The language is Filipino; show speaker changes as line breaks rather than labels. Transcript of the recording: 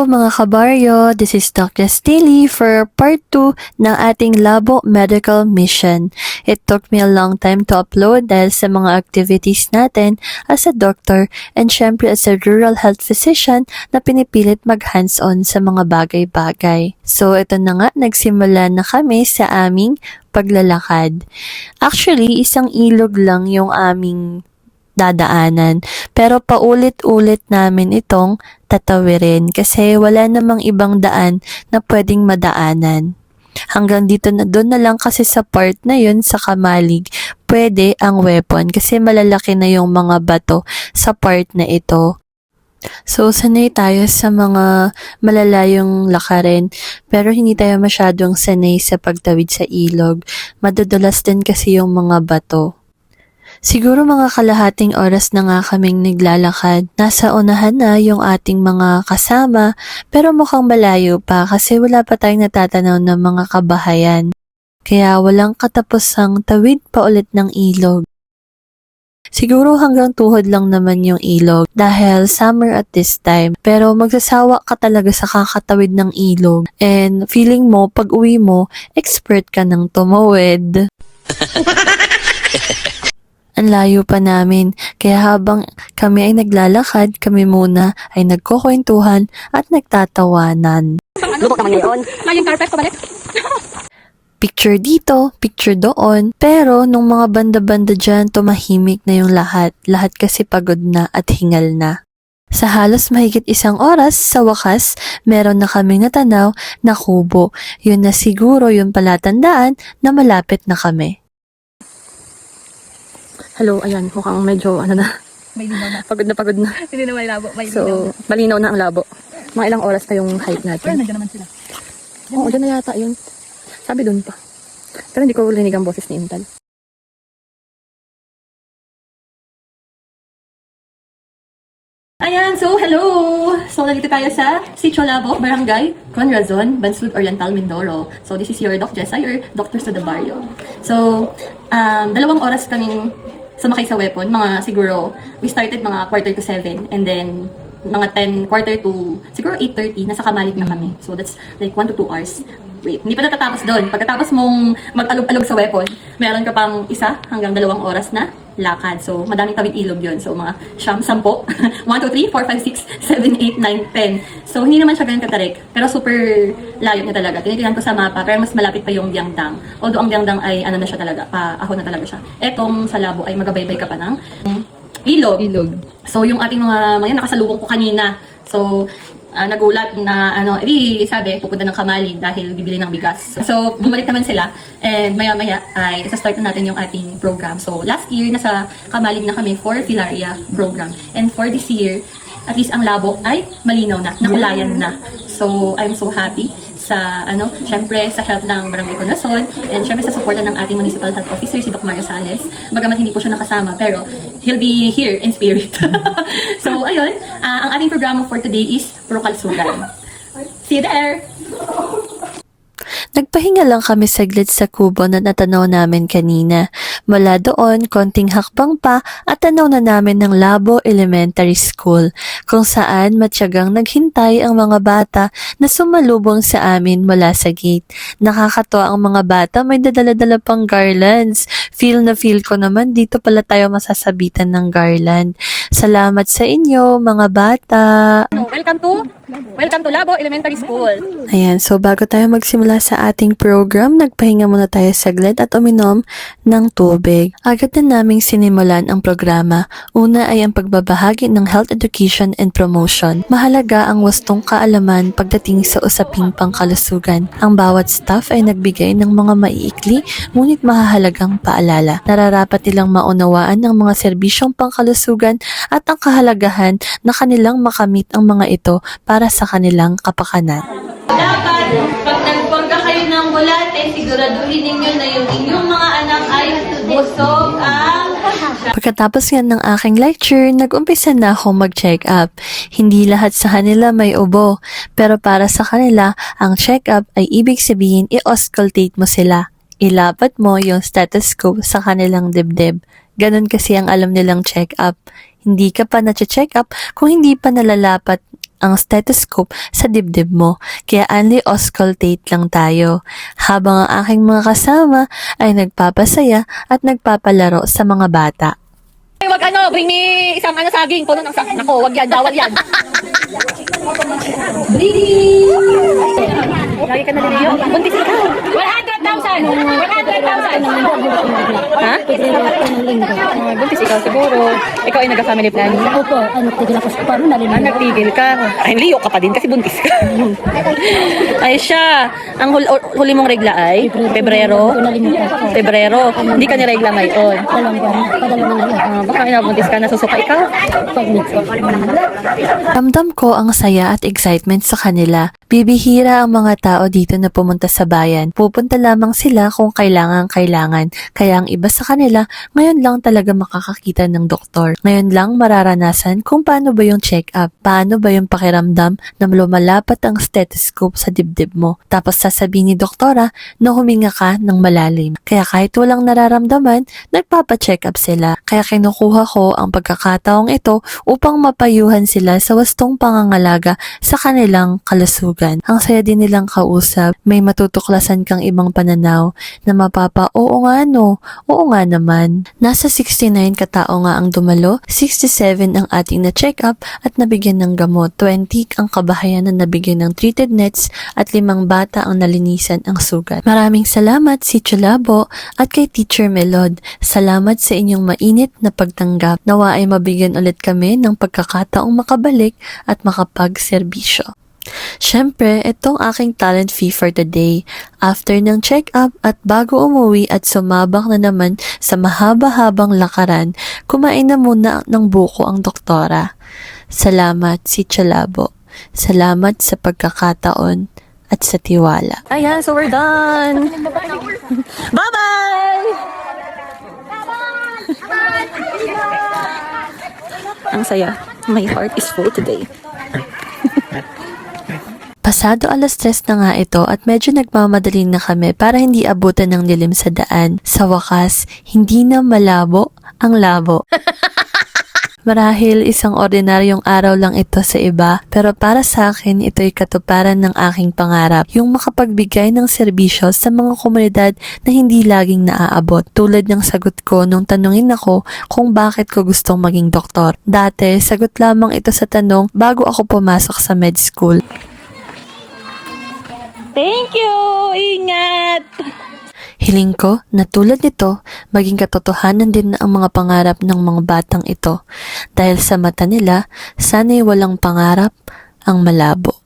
Hello mga kabaryo, this is Dr. Stilly for part 2 ng ating Labo Medical Mission. It took me a long time to upload dahil sa mga activities natin as a doctor and syempre as a rural health physician na pinipilit mag-hands-on sa mga bagay-bagay. So ito na nga, nagsimula na kami sa aming paglalakad. Actually, isang ilog lang yung aming dadaanan. Pero paulit-ulit namin itong tatawirin kasi wala namang ibang daan na pwedeng madaanan. Hanggang dito na doon na lang kasi sa part na yun sa Kamalig, pwede ang weapon kasi malalaki na yung mga bato sa part na ito. So, sanay tayo sa mga malalayong lakarin, pero hindi tayo masyadong sanay sa pagtawid sa ilog. Madudulas din kasi yung mga bato. Siguro mga kalahating oras na nga kaming naglalakad. Nasa unahan na yung ating mga kasama, pero mukhang malayo pa kasi wala pa tayong natatanaw ng mga kabahayan. Kaya walang katapusang tawid pa ulit ng ilog. Siguro hanggang tuhod lang naman yung ilog dahil summer at this time. Pero magsasawa ka talaga sa kakatawid ng ilog. And feeling mo, pag uwi mo, expert ka ng tumawid. Ang layo pa namin, kaya habang kami ay naglalakad, kami muna ay nagkukwentuhan at nagtatawanan.
Lubok naman ngayon. Mayong carpet ko balik.
Picture dito, picture doon, pero nung mga banda-banda dyan, tumahimik na yung lahat. Lahat kasi pagod na at hingal na. Sa halos mahigit isang oras, sa wakas, meron na kaming natanaw na kubo. Yun na siguro yung palatandaan na malapit na kami.
Hello, ayan, mukhang medyo na.
May linaw na.
Pagod na pagod na.
Hindi na may labo. May linaw
So,
na.
malinaw na ang labo. Mga ilang oras pa yung hike
Pero
natin.
nandiyan naman sila.
Oo, dyan na yata yun. Sabi dun pa. Pero hindi ko rinig ang boses ni Intal.
Ayan, so hello! So nandito tayo sa Sitio Labo, Barangay Conrazon, Bansud Oriental, Mindoro. So this is your Doc Jessa, your Doctor sa Barrio. So, 2 oras kaming sumakay sa weapon, mga siguro, we started mga 6:45 and then mga 10, siguro 8:30, nasa Kamalig na kami. So that's like 1 to 2 hours. Wait, hindi pa natatapos doon. Pagkatapos mong mag-alog-alog sa weapon, meron ka pang 1 hanggang 2 oras na lakad. So, madaming tawid ilog yun. So, mga 10. 1, 2, 3, 4, 5, 6, 7, 8, 9, 10. So, hindi naman siya ganun katarik. Pero super layo niya talaga. Tinitingnan ko sa mapa, pero mas malapit pa yung Biangdang. Although ang Biangdang ay ano na siya talaga, paahon na talaga siya. Etong sa Labo ay magabaybay ka pa ng ilog. So, yung ating mga nakasalubong ko kanina. So, nagulat na sabi, pupunta ng Kamalig dahil bibili ng bigas. So, bumalik naman sila and maya-maya ay isa-start na natin yung ating program. So, last year, nasa Kamalig na kami for Filaria program. And for this year, at least ang Labo ay malinaw na, nakulayan na. So, I'm so happy sa, syempre sa help ng Barangay Conrazon and syempre sa suporta ng ating Municipal Health Officer, si Doc Mario Sales. Bagamat hindi po siya nakasama, pero he'll be here in spirit. So, ayun, ang ating programa for today is Puro Kalusugan. See you there!
Nagpahinga lang kami saglit sa kubo na natanaw namin kanina. Mula doon, konting hakbang pa at tanaw na namin ng Labo Elementary School, kung saan matyagang naghintay ang mga bata na sumalubong sa amin mula sa gate. Nakakatuwa ang mga bata, may dadala-dala pang garlands. Feel na feel ko naman dito pala tayo masasabitan ng garland. Salamat sa inyo, mga bata!
Welcome to Labo Elementary School.
Ayan, so bago tayo magsimula sa ating program, nagpahinga muna tayo saglit at uminom ng tubig. Agad na naming sinimulan ang programa. Una ay ang pagbabahagi ng health education and promotion. Mahalaga ang wastong kaalaman pagdating sa usaping pangkalusugan. Ang bawat staff ay nagbigay ng mga maiikli ngunit mahahalagang paalala. Nararapat nilang maunawaan ng mga serbisyong pangkalusugan at ang kahalagahan na kanilang makamit ang mga ito para sa kanilang kapakanan.
Dapat, pag nagpangga kayo ng bulate, siguraduhin ninyo na yung inyong mga anak ay busog ang...
Pagkatapos nga ng aking lecture, nag-umpisa na akong mag-check up. Hindi lahat sa kanila may ubo, pero para sa kanila, ang check up ay ibig sabihin i-auscultate mo sila. Ilapat mo yung stethoscope sa kanilang dibdib. Ganon kasi ang alam nilang check up. Hindi ka pa na-check up kung hindi pa nalalapat ang stethoscope sa dibdib mo, kaya only auscultate lang tayo. Habang ang aking mga kasama ay nagpapasaya at nagpapalaro sa mga bata.
Wag bring me isang saging, puno ng saging. Nako, wag yan, bawal yan. Lagi ka na niliyo. Buntis ka. 100,000! 100,000! Ha? Buntis ikaw siguro. Ikaw ay nag-family planning.
Opo, tigil ako sa paano nalilimutan.
Nagtigil ka. Ay, liyo ka pa din kasi buntis ka. Ay siya, ang huli mong regla ay Pebrero. Pebrero. Hindi ka niregla ngayon.
Padalawang na yun.
Baka inabuntis ka, nasusuka ikaw.
Ramdam ko ang saya at excitement sa kanila. Bibihira ang mga tao dito na pumunta sa bayan. Pupunta lamang sila kung kailangan. Kaya ang iba sa kanila, ngayon lang talaga makakakita ng doktor. Ngayon lang mararanasan kung paano ba yung check-up. Paano ba yung pakiramdam na lumalapat ang stethoscope sa dibdib mo. Tapos sasabihin ni doktora na huminga ka ng malalim. Kaya kahit walang nararamdaman, nagpapa-check up sila. Kaya kinukuha ko ang pagkakataong ito upang mapayuhan sila sa wastong pangangalaga sa kanilang kalusugan. Ang saya din nilang kausap. May matutuklasan kang ibang pananaw na oo nga no, oo nga naman. Nasa 69 katao nga ang dumalo, 67 ang ating na-check up at nabigyan ng gamot, 20 ang kabahayan na nabigyan ng treated nets at 5 bata ang nalinisan ang sugat. Maraming salamat si Cholabo at kay Teacher Melod. Salamat sa inyong mainit na pagtanggap. Nawa ay mabigyan ulit kami ng pagkakataong makabalik at makapagserbisyo. Siyempre, itong aking talent fee for the day. After ng check-up at bago umuwi at sumabak na naman sa mahaba-habang lakaran, kumain na muna ng buko ang doktora. Salamat si Cholabo. Salamat sa pagkakataon at sa tiwala.
Ayan, so we're done. Bye-bye! Ang saya. My heart is full today.
Pasado 3:00 na nga ito at medyo nagmamadali na kami para hindi abutan ng dilim sa daan. Sa wakas, hindi na malabo ang labo. Marahil isang ordinaryong araw lang ito sa iba, pero para sa akin ito'y katuparan ng aking pangarap, yung makapagbigay ng serbisyo sa mga komunidad na hindi laging naaabot. Tulad ng sagot ko nung tanungin ako kung bakit ko gustong maging doktor. Dati, sagot lamang ito sa tanong bago ako pumasok sa med school.
Thank you! Ingat!
Hiling ko na tulad nito, maging katotohanan din na ang mga pangarap ng mga batang ito. Dahil sa mata nila, sana'y walang pangarap ang malabo.